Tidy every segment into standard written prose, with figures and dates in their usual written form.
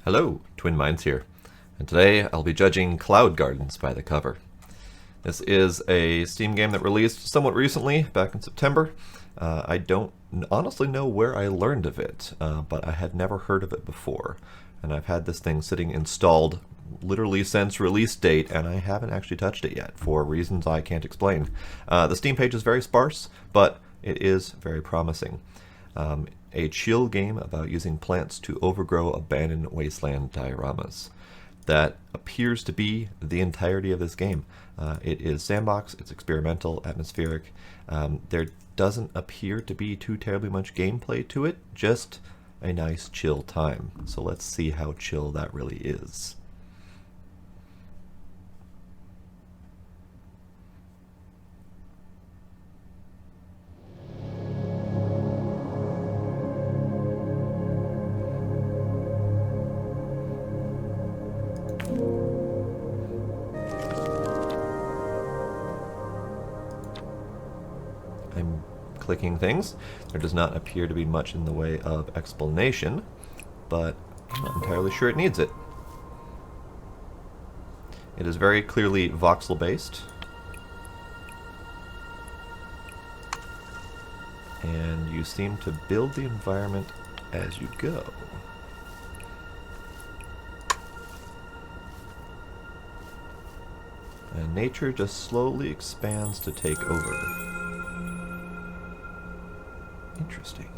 Hello, Twin Minds here, and today I'll be judging Cloud Gardens by the cover. This is a Steam game that released somewhat recently, back in September. I don't honestly know where I learned of it, but I had never heard of it before. And I've had this thing sitting installed literally since release date, and I haven't actually touched it yet, for reasons I can't explain. The Steam page is very sparse, but it is very promising. A chill game about using plants to overgrow abandoned wasteland dioramas. That appears to be the entirety of this game. It is sandbox, it's experimental, atmospheric. There doesn't appear to be too terribly much gameplay to it, just a nice chill time. So let's see how chill that really is. I'm clicking things. There does not appear to be much in the way of explanation, but I'm not entirely sure it needs it. It is very clearly voxel based, and you seem to build the environment as you go. And nature just slowly expands to take over. Interesting.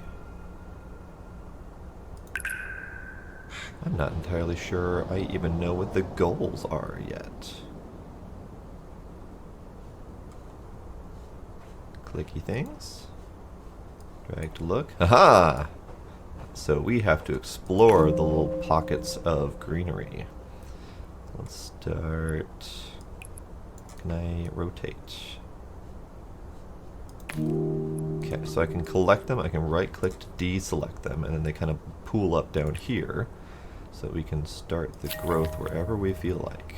I'm not entirely sure I even know what the goals are yet. Clicky things. Drag to look. Aha! So we have to explore the little pockets of greenery. Let's start. Can I rotate? Okay, so I can collect them, I can right click to deselect them, and then they kind of pool up down here, so we can start the growth wherever we feel like.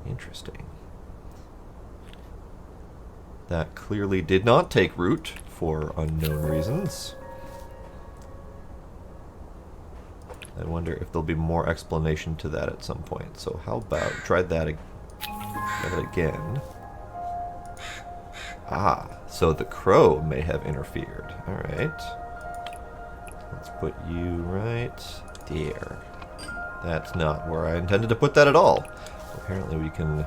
Interesting. That clearly did not take root for unknown reasons. I wonder if there'll be more explanation to that at some point. So how about try that again. Ah, so the crow may have interfered. Alright. Let's put you right there. That's not where I intended to put that at all. Apparently we can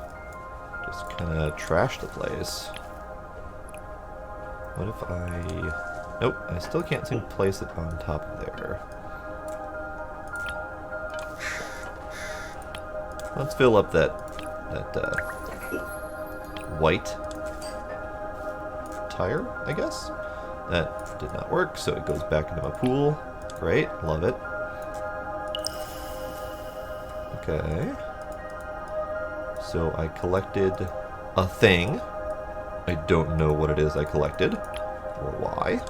just kind of trash the place. What if I... Nope, I still can't seem to place it on top of there. Let's fill up that white tire, I guess. That did not work, so it goes back into my pool. Great, love it. Okay. So I collected a thing. I don't know what it is I collected, or why.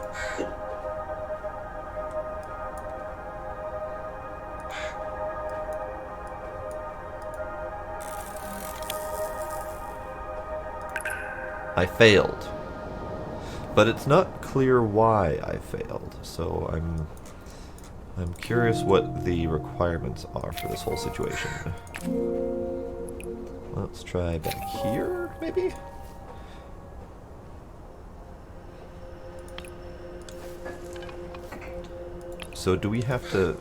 I failed. But it's not clear why I failed, so I'm curious what the requirements are for this whole situation. Let's try back here, maybe? So do we have to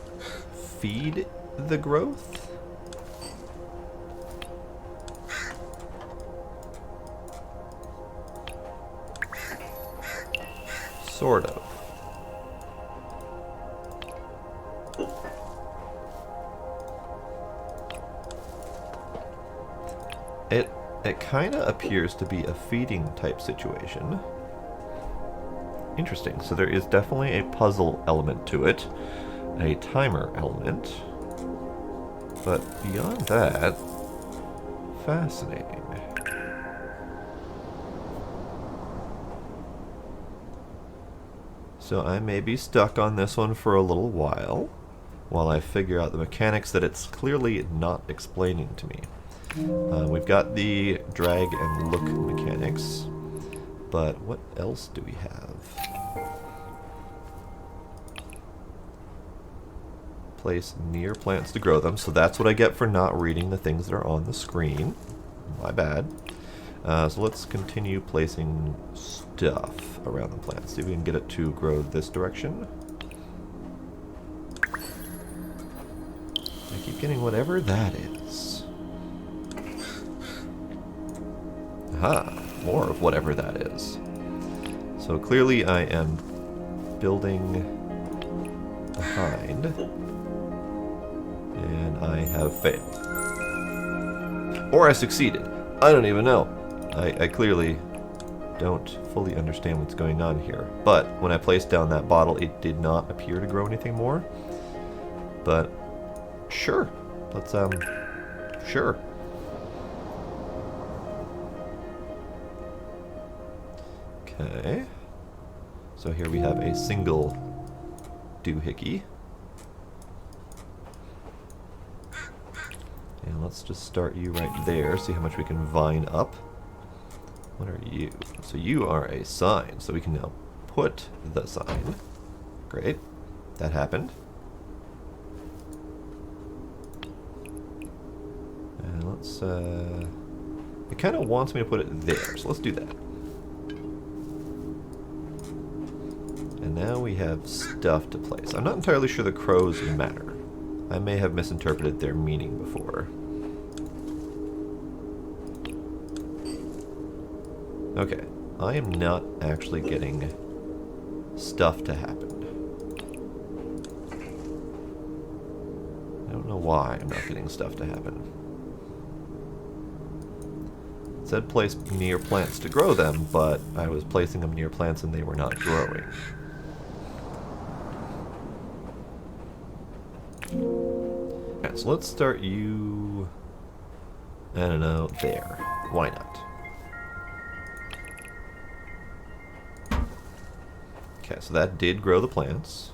feed the growth? Sort of. It kind of appears to be a feeding type situation. Interesting. So there is definitely a puzzle element to it, a timer element, but beyond that, fascinating. So I may be stuck on this one for a little while I figure out the mechanics that it's clearly not explaining to me. We've got the drag and look mechanics, but what else do we have? place near plants to grow them. So that's what I get for not reading the things that are on the screen. My bad. So let's continue placing stuff around the plants. See if we can get it to grow this direction. I keep getting whatever that is. Aha, more of whatever that is. So clearly I am building behind, and I have failed. Or I succeeded. I don't even know. I clearly don't fully understand what's going on here. But when I placed down that bottle, it did not appear to grow anything more. But sure. Let's, sure. Okay. So here we have a single doohickey. And let's just start you right there, see how much we can vine up. What are you? So you are a sign, so we can now put the sign. Great. That happened. And let's, it kind of wants me to put it there, so let's do that. And now we have stuff to place. I'm not entirely sure the crows matter. I may have misinterpreted their meaning before. Okay, I am not actually getting stuff to happen. I don't know why I'm not getting stuff to happen. It said place near plants to grow them, but I was placing them near plants and they were not growing. Alright, so let's start you, I don't know, there. Why not? Okay, so that did grow the plants.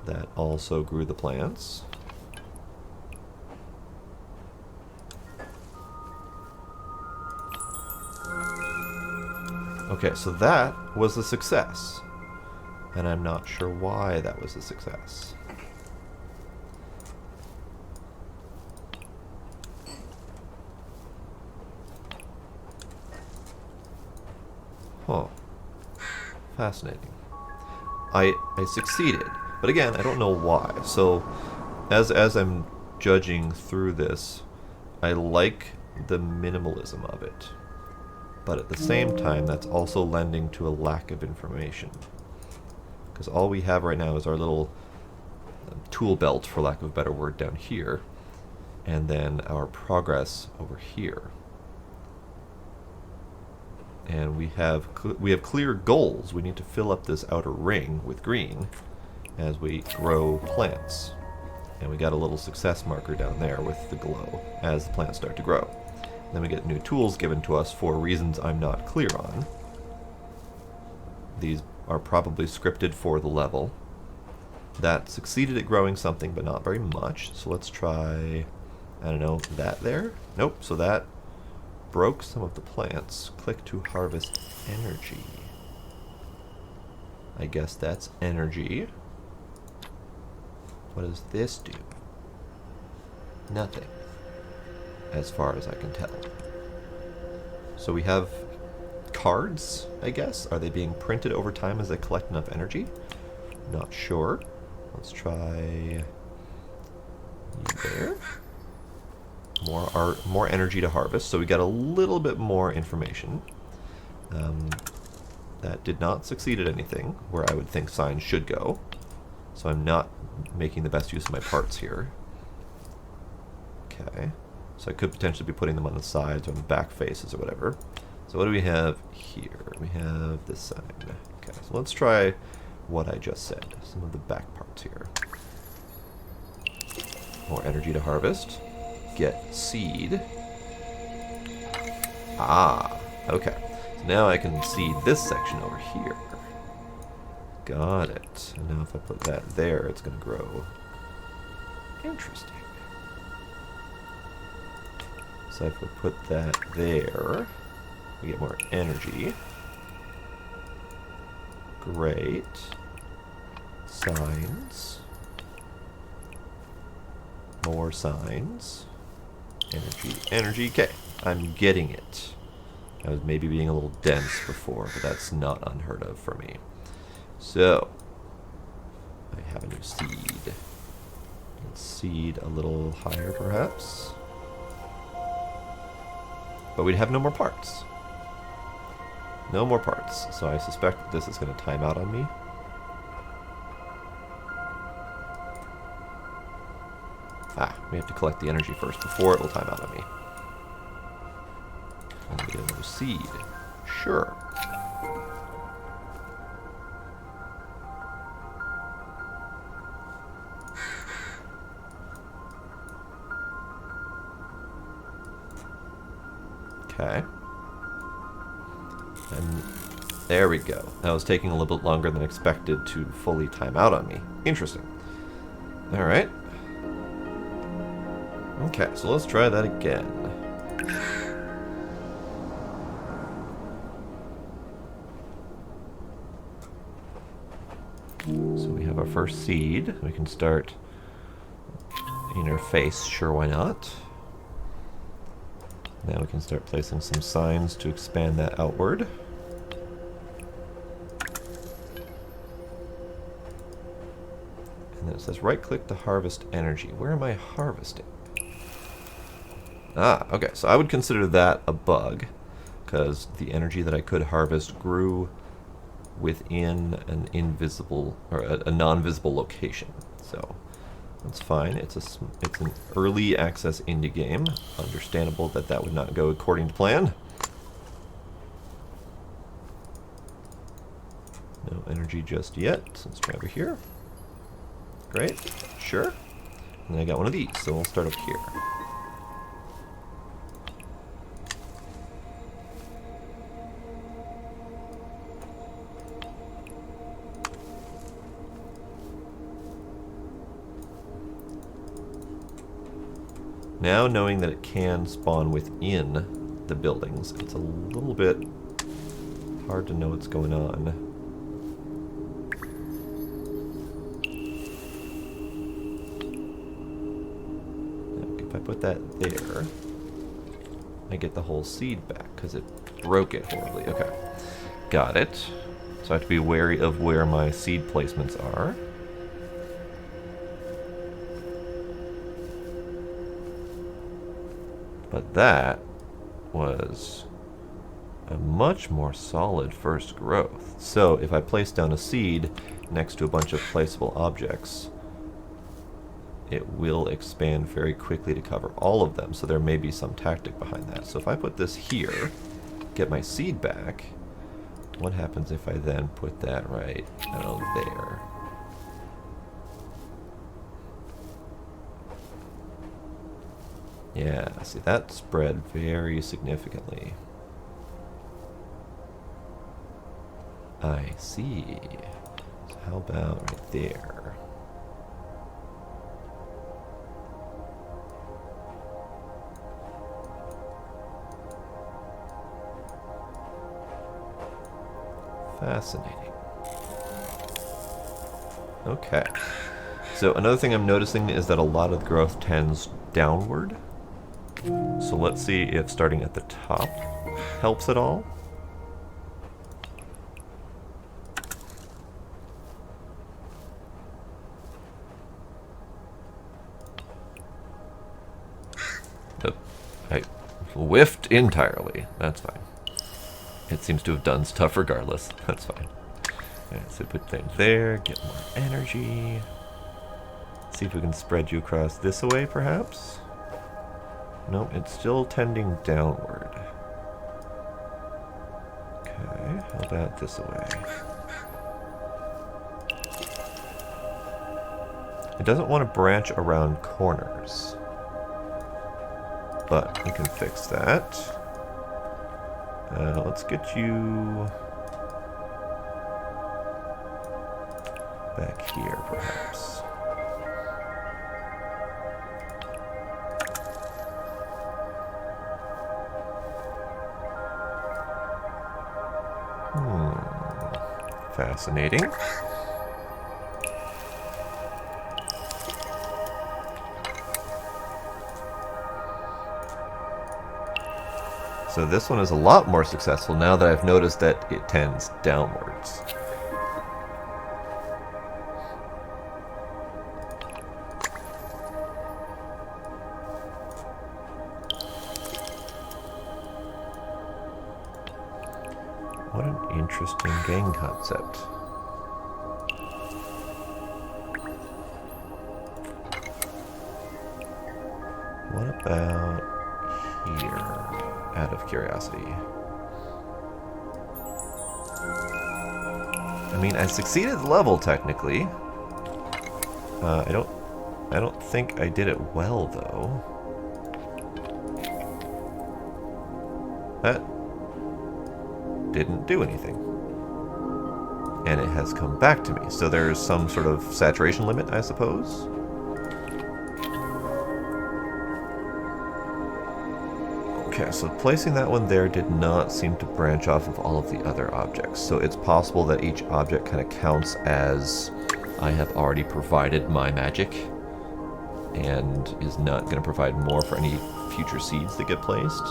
That also grew the plants. Okay, so that was a success. And I'm not sure why that was a success. Huh. Fascinating. I succeeded, but again, I don't know why. So, as I'm judging through this, I like the minimalism of it. But at the same time, that's also lending to a lack of information. Because all we have right now is our little tool belt, for lack of a better word, down here. And then our progress over here. And we have clear goals. We need to fill up this outer ring with green as we grow plants. And we got a little success marker down there with the glow as the plants start to grow. Then we get new tools given to us for reasons I'm not clear on. These are probably scripted for the level. That succeeded at growing something, but not very much. So let's try, I don't know, that there? Nope, so that broke some of the plants. Click to harvest energy. I guess that's energy. What does this do? Nothing, as far as I can tell. So we have cards, I guess? Are they being printed over time as they collect enough energy? Not sure. Let's try there. More energy to harvest, so we got a little bit more information. That did not succeed at anything where I would think signs should go. So I'm not making the best use of my parts here. Okay. So I could potentially be putting them on the sides or on the back faces or whatever. So what do we have here? We have this sign. Okay, so let's try what I just said. Some of the back parts here. More energy to harvest. Get seed. Ah, okay. So now I can seed this section over here. Got it. And now if I put that there, it's going to grow. Interesting. So if we put that there, we get more energy. Great. Signs. More signs. Energy, energy. Okay, I'm getting it. I was maybe being a little dense before, but that's not unheard of for me. So, I have a new seed. Let's seed a little higher, perhaps. But we'd have no more parts. No more parts. So I suspect that this is going to time out on me. Ah, we have to collect the energy first before it will time out on me. And get another seed. Sure. Okay. And there we go. That was taking a little bit longer than expected to fully time out on me. Interesting. Alright. Okay, so let's try that again. So we have our first seed. We can start interface. Sure, why not? Now we can start placing some signs to expand that outward. And then it says right-click to harvest energy. Where am I harvesting? Ah, okay. So I would consider that a bug, because the energy that I could harvest grew within an invisible or a non-visible location. So that's fine. It's an early access indie game. Understandable that that would not go according to plan. No energy just yet. So let's try over here. Great. Sure. And then I got one of these, so we'll start up here. Now, knowing that it can spawn within the buildings, it's a little bit hard to know what's going on. Now, if I put that there, I get the whole seed back, because it broke it horribly. Okay, got it. So I have to be wary of where my seed placements are. But that was a much more solid first growth. So if I place down a seed next to a bunch of placeable objects, it will expand very quickly to cover all of them. So there may be some tactic behind that. So if I put this here, get my seed back, what happens if I then put that right, I don't know, there? Yeah, see, that spread very significantly. I see. So how about right there? Fascinating. Okay. So another thing I'm noticing is that a lot of the growth tends downward. So let's see if starting at the top helps at all. I whiffed entirely. That's fine. It seems to have done stuff regardless. That's fine. Alright, so put that there, get more energy. See if we can spread you across this way, perhaps? No, it's still tending downward. Okay, how about this way? It doesn't want to branch around corners, but we can fix that. Let's get you back here, perhaps. Fascinating. So this one is a lot more successful now that I've noticed that it tends downwards. What an interesting game concept. What about here, out of curiosity? I mean, I succeeded the level technically. I don't think I did it well though. That didn't do anything. And it has come back to me. So there's some sort of saturation limit, I suppose. Okay, so placing that one there did not seem to branch off of all of the other objects. So it's possible that each object kind of counts as I have already provided my magic and is not going to provide more for any future seeds that get placed.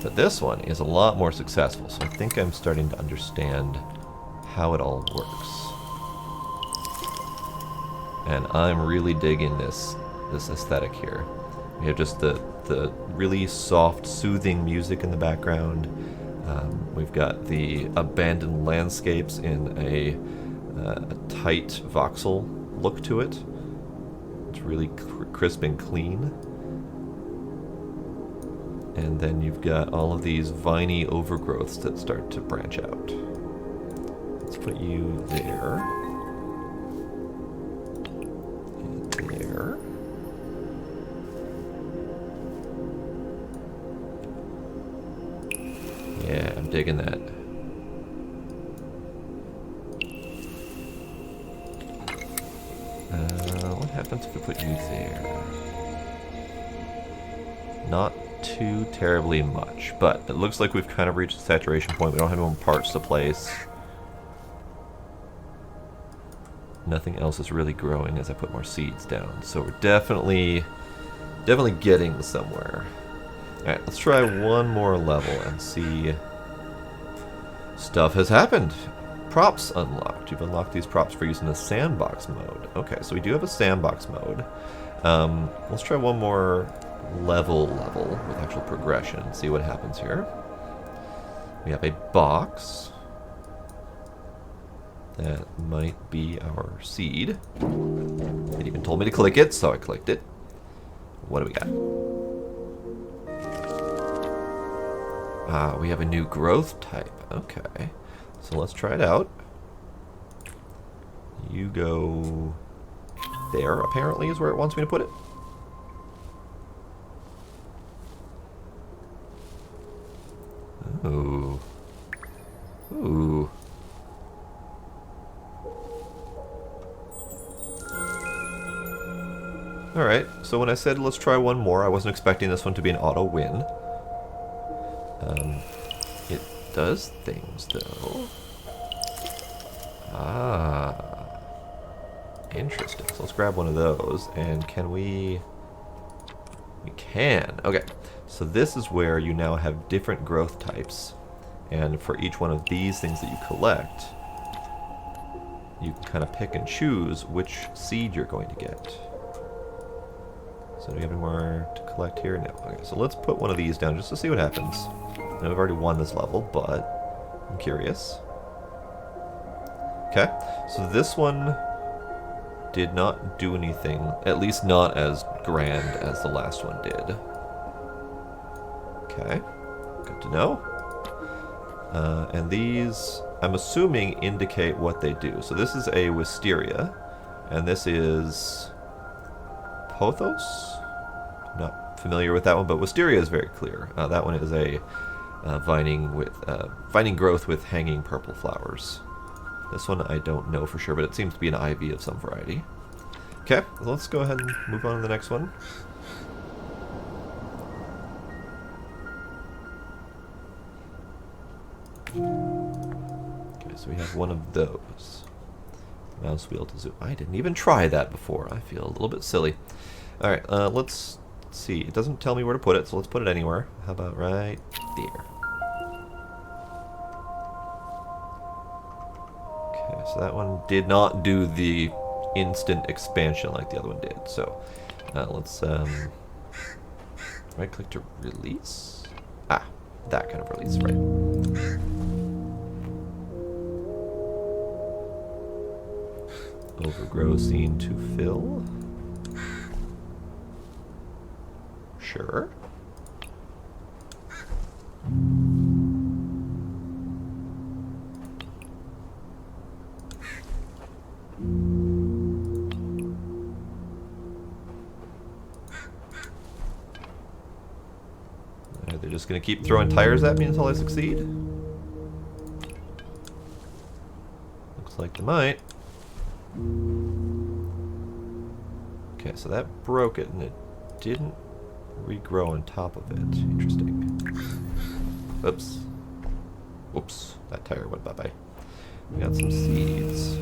But this one is a lot more successful, so I think I'm starting to understand how it all works. And I'm really digging this aesthetic here. We have just the really soft, soothing music in the background. We've got the abandoned landscapes in a tight voxel look to it. It's really crisp and clean. And then you've got all of these viney overgrowths that start to branch out. Let's put you there. And there. Yeah, I'm digging that. What happens if we put you there? Not too terribly much, but it looks like we've kind of reached the saturation point. We don't have any more parts to place. Nothing else is really growing as I put more seeds down, so we're definitely getting somewhere. Alright, let's try one more level and see. Stuff has happened. Props unlocked. You've unlocked these props for using the sandbox mode. Okay, so we do have a sandbox mode. Let's try one more level with actual progression and see what happens here. We have a box. That might be our seed. It even told me to click it, so I clicked it. What do we got? Ah, we have a new growth type. Okay. So let's try it out. You go there, apparently, is where it wants me to put it. Ooh. Ooh. Alright, so when I said let's try one more, I wasn't expecting this one to be an auto win. It does things, though. Ah. Interesting. So let's grab one of those, and can we... We can. Okay. So this is where you now have different growth types, and for each one of these things that you collect, you can kind of pick and choose which seed you're going to get. So do we have any more to collect here? No. Okay, so let's put one of these down just to see what happens. I know we've already won this level, but I'm curious. Okay, so this one did not do anything, at least not as grand as the last one did. Okay, good to know. And these, I'm assuming, indicate what they do. So this is a wisteria, and this is pothos? I'm not familiar with that one, but wisteria is very clear. That one is a vining growth with hanging purple flowers. This one I don't know for sure, but it seems to be an ivy of some variety. Okay, let's go ahead and move on to the next one. so we have one of those. Mouse wheel to zoom. I didn't even try that before. I feel a little bit silly. Alright, let's see. It doesn't tell me where to put it, so let's put it anywhere. How about right there? Okay, so that one did not do the instant expansion like the other one did. So let's right click to release. Ah, that kind of release, right. Overgrow scene to fill. Sure. Are they just going to keep throwing tires at me until I succeed? Looks like they might. Okay, so that broke it and it didn't regrow on top of it. Interesting. Oops. Oops. That tire went bye-bye. We got some seeds.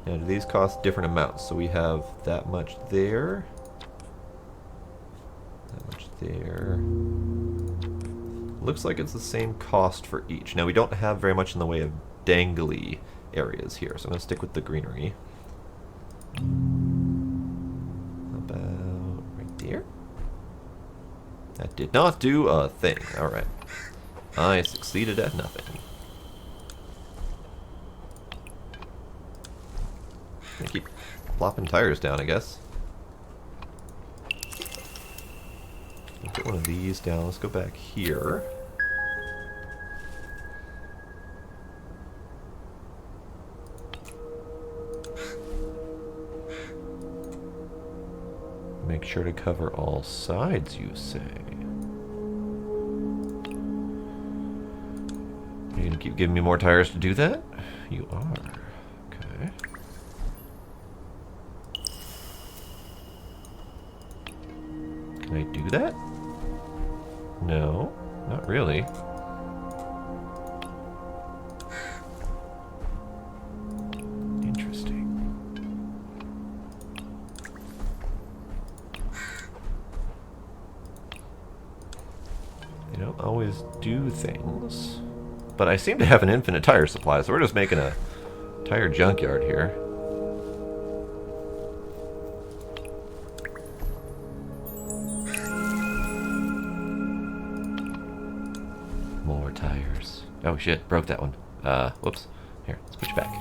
Now, do these cost different amounts? So we have that much there. That much there. Looks like it's the same cost for each. Now, we don't have very much in the way of dangly areas here, so I'm going to stick with the greenery. About right there. That did not do a thing. Alright. I succeeded at nothing. I keep plopping tires down, I guess. Let's get one of these down. Let's go back here. Make sure to cover all sides, you say. Are you gonna keep giving me more tires to do that? You are. Okay. Can I do that? No, not really. Interesting. They don't always do things. But I seem to have an infinite tire supply, so we're just making a tire junkyard here. More tires. Oh shit, broke that one. Whoops. Here, let's put you back.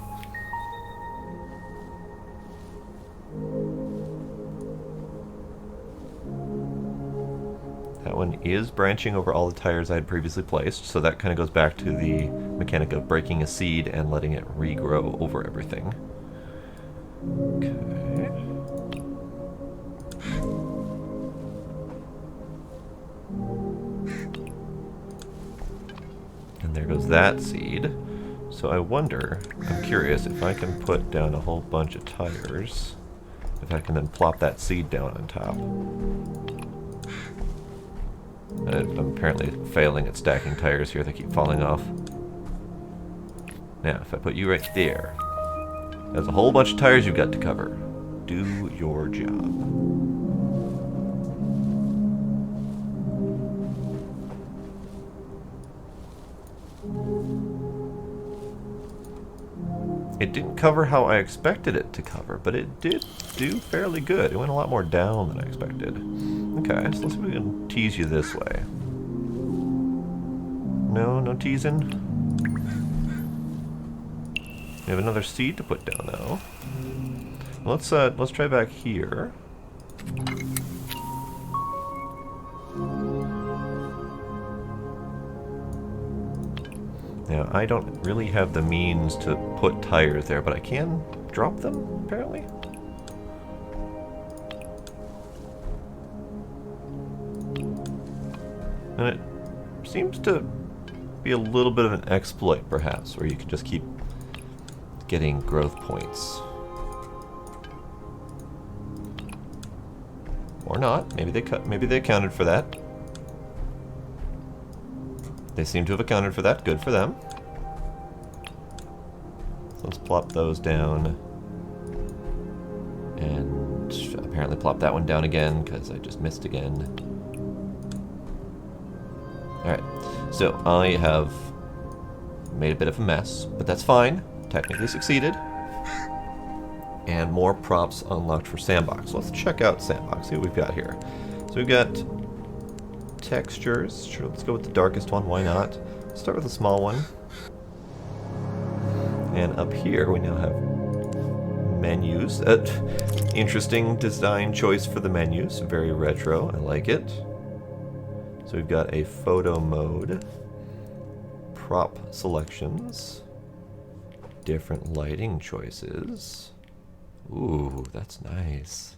That one is branching over all the tires I had previously placed, so that kind of goes back to the mechanic of breaking a seed and letting it regrow over everything. Okay. And there goes that seed. So I wonder, I'm curious, if I can put down a whole bunch of tires, if I can then plop that seed down on top. I'm apparently failing at stacking tires here. They keep falling off. Now, if I put you right there, there's a whole bunch of tires you've got to cover. Do your job. It didn't cover how I expected it to cover, but it did do fairly good. It went a lot more down than I expected. Okay, so let's see if we can tease you this way. No, no teasing. We have another seed to put down though. Let's try back here. Now, I don't really have the means to put tires there, but I can drop them, apparently. And it seems to be a little bit of an exploit, perhaps, where you can just keep getting growth points. Or not. Maybe they accounted for that. They seem to have accounted for that. Good for them. So let's plop those down. And apparently plop that one down again, because I just missed again. Alright, so I have made a bit of a mess, but that's fine. Technically succeeded. And more props unlocked for Sandbox. Let's check out Sandbox, see what we've got here. So we've got textures. Sure, let's go with the darkest one, why not? Start with a small one. And up here we now have menus. Interesting design choice for the menus. Very retro, I like it. So we've got a photo mode, prop selections, different lighting choices. Ooh, that's nice.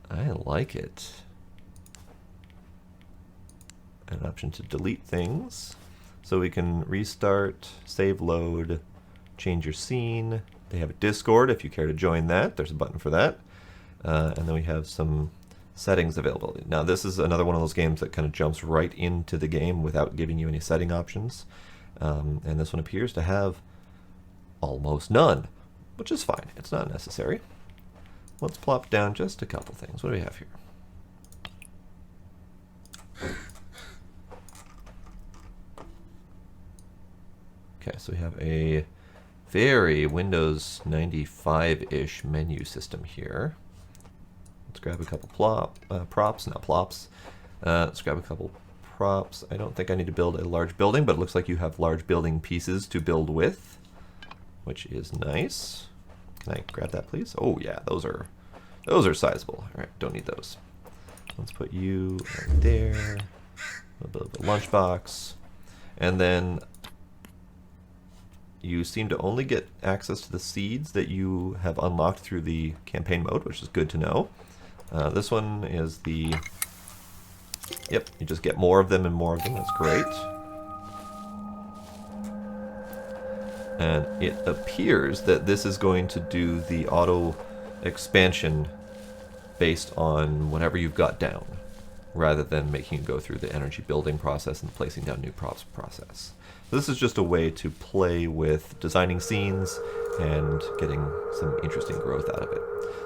I like it. An option to delete things. So we can restart, save load, change your scene. They have a Discord if you care to join that. There's a button for that. And then we have some settings available. Now this is another one of those games that kind of jumps right into the game without giving you any setting options. And this one appears to have almost none, which is fine. It's not necessary. Let's plop down just a couple things. What do we have here? Okay, so we have a very Windows 95-ish menu system here. Let's grab a couple props, not plops. Let's grab a couple props. I don't think I need to build a large building, but it looks like you have large building pieces to build with, which is nice. Can I grab that, please? Oh yeah, those are sizable. All right, don't need those. Let's put you right there. A bit of a lunchbox, and then you seem to only get access to the seeds that you have unlocked through the campaign mode, which is good to know. This one is the... Yep, you just get more of them and more of them. That's great. And it appears that this is going to do the auto expansion based on whatever you've got down, rather than making you go through the energy building process and placing down new props process. This is just a way to play with designing scenes and getting some interesting growth out of it.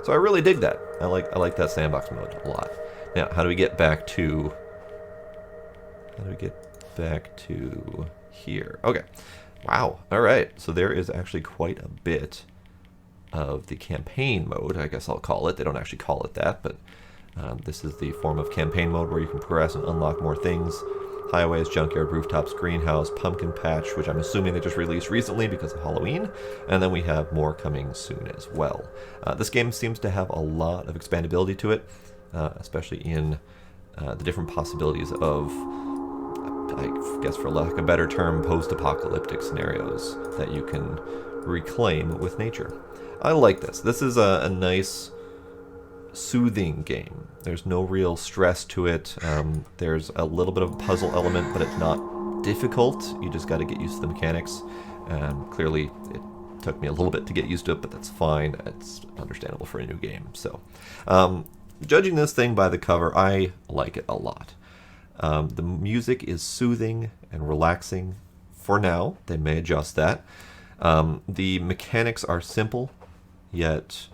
So I really dig that. I like that sandbox mode a lot. Now, how do we get back to here? Okay. Wow. All right. So there is actually quite a bit of the campaign mode, I guess I'll call it. They don't actually call it that, but this is the form of campaign mode where you can progress and unlock more things. Highways, junkyard, rooftops, greenhouse, pumpkin patch, which I'm assuming they just released recently because of Halloween, and then we have more coming soon as well. This game seems to have a lot of expandability to it, especially in the different possibilities of, I guess for lack of a better term, post-apocalyptic scenarios that you can reclaim with nature. I like this. This is a nice, soothing game. There's no real stress to it. There's a little bit of a puzzle element, but it's not difficult. You just got to get used to the mechanics. And clearly, it took me a little bit to get used to it, but that's fine. It's understandable for a new game. So, judging this thing by the cover, I like it a lot. The music is soothing and relaxing for now. They may adjust that. The mechanics are simple, yet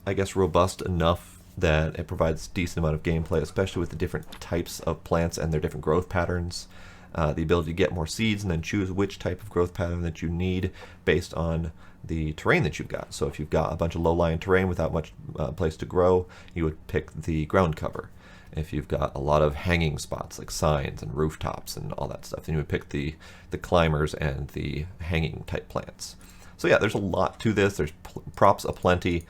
I guess robust enough that it provides a decent amount of gameplay, especially with the different types of plants and their different growth patterns. The ability to get more seeds and then choose which type of growth pattern that you need based on the terrain that you've got. So if you've got a bunch of low-lying terrain without much place to grow, you would pick the ground cover. If you've got a lot of hanging spots like signs and rooftops and all that stuff, then you would pick the climbers and the hanging type plants. So yeah, there's a lot to this. There's props aplenty.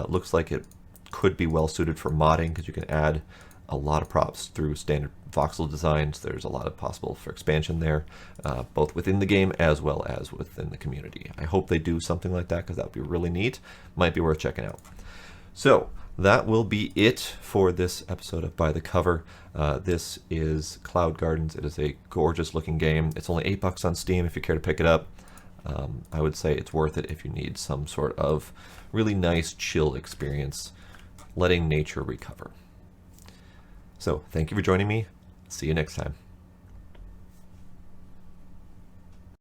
Looks like it could be well suited for modding because you can add a lot of props through standard voxel designs. There's a lot of possible for expansion there, both within the game as well as within the community. I hope they do something like that because that would be really neat. Might be worth checking out. So that will be it for this episode of By the Cover. This is Cloud Gardens. It is a gorgeous looking game. It's only $8 on Steam if you care to pick it up. I would say it's worth it if you need some sort of really nice chill experience, letting nature recover. So thank you for joining me. See you next time.